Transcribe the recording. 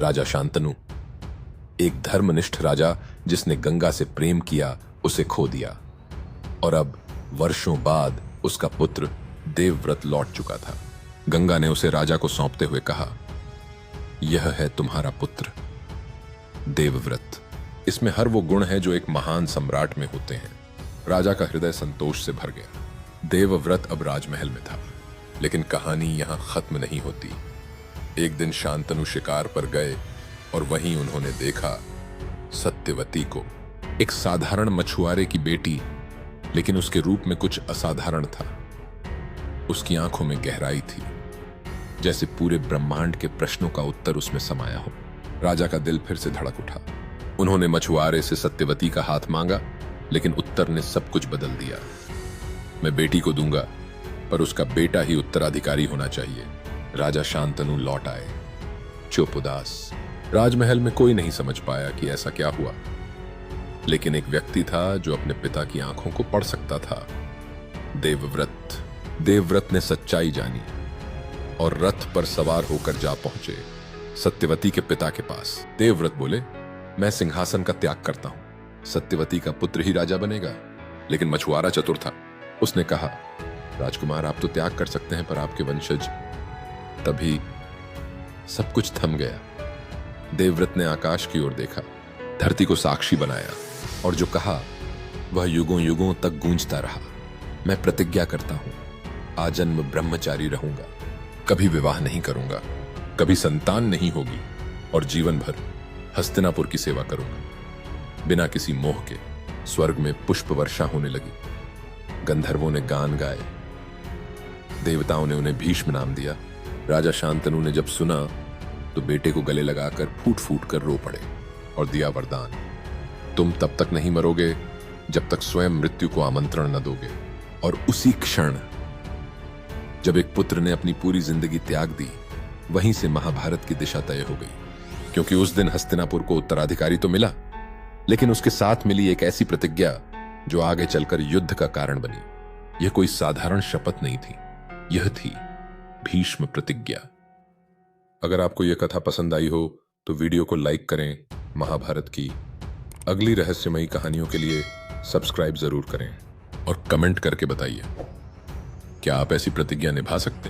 राजा शांतनु, एक धर्मनिष्ठ राजा जिसने गंगा से प्रेम किया, उसे खो दिया और अब वर्षों बाद उसका पुत्र देवव्रत लौट चुका था। गंगा ने उसे राजा को सौंपते हुए कहा, यह है तुम्हारा पुत्र देवव्रत। इसमें हर वो गुण है जो एक महान सम्राट में होते हैं। राजा का हृदय संतोष से भर गया। देवव्रत अब राजमहल में था, लेकिन कहानी यहां खत्म नहीं होती। एक दिन शांतनु शिकार पर गए और वहीं उन्होंने देखा सत्यवती को, एक साधारण मछुआरे की बेटी, लेकिन उसके रूप में कुछ असाधारण था। उसकी आंखों में गहराई थी, जैसे पूरे ब्रह्मांड के प्रश्नों का उत्तर उसमें समाया हो। राजा का दिल फिर से धड़क उठा। उन्होंने मछुआरे से सत्यवती का हाथ मांगा, लेकिन उत्तर ने सब कुछ बदल दिया। मैं बेटी को दूंगा, पर उसका बेटा ही उत्तराधिकारी होना चाहिए। राजा शांतनु लौट आए, चुप, उदास। राजमहल में कोई नहीं समझ पाया कि ऐसा क्या हुआ, लेकिन एक व्यक्ति था जो अपने पिता की आंखों को पढ़ सकता था। देवव्रत। देवव्रत ने सच्चाई जानी और रथ पर सवार होकर जा पहुंचे सत्यवती के पिता के पास। देवव्रत बोले, मैं सिंहासन का त्याग करता हूं। सत्यवती का पुत्र ही राजा बनेगा। लेकिन मछुआरा चतुर था। उसने कहा, राजकुमार, आप तो त्याग कर सकते हैं, पर आपके वंशज। तभी सब कुछ थम गया। देवव्रत ने आकाश की ओर देखा, धरती को साक्षी बनाया और जो कहा वह युगों युगों तक गूंजता रहा। मैं प्रतिज्ञा करता हूं, आजन्म ब्रह्मचारी रहूंगा, कभी विवाह नहीं करूंगा, कभी संतान नहीं होगी और जीवन भर हस्तिनापुर की सेवा करूंगा। बिना किसी मोह के स्वर्ग में पुष्प वर्षा होने लगी। गंधर्वों ने गान गाए, देवताओं ने उन्हें भीष्म नाम दिया। राजा शांतनु ने जब सुना तो बेटे को गले लगाकर फूट फूट कर रो पड़े और दिया वरदान, तुम तब तक नहीं मरोगे जब तक स्वयं मृत्यु को आमंत्रण न दोगे। और उसी क्षण जब एक पुत्र ने अपनी पूरी जिंदगी त्याग दी, वहीं से महाभारत की दिशा तय हो गई। क्योंकि उस दिन हस्तिनापुर को उत्तराधिकारी तो मिला, लेकिन उसके साथ मिली एक ऐसी प्रतिज्ञा जो आगे चलकर युद्ध का कारण बनी। यह कोई साधारण शपथ नहीं थी, यह थी भीष्म प्रतिज्ञा। अगर आपको यह कथा पसंद आई हो तो वीडियो को लाइक करें। महाभारत की अगली रहस्यमयी कहानियों के लिए सब्सक्राइब जरूर करें और कमेंट करके बताइए, क्या आप ऐसी प्रतिज्ञा निभा सकते हैं?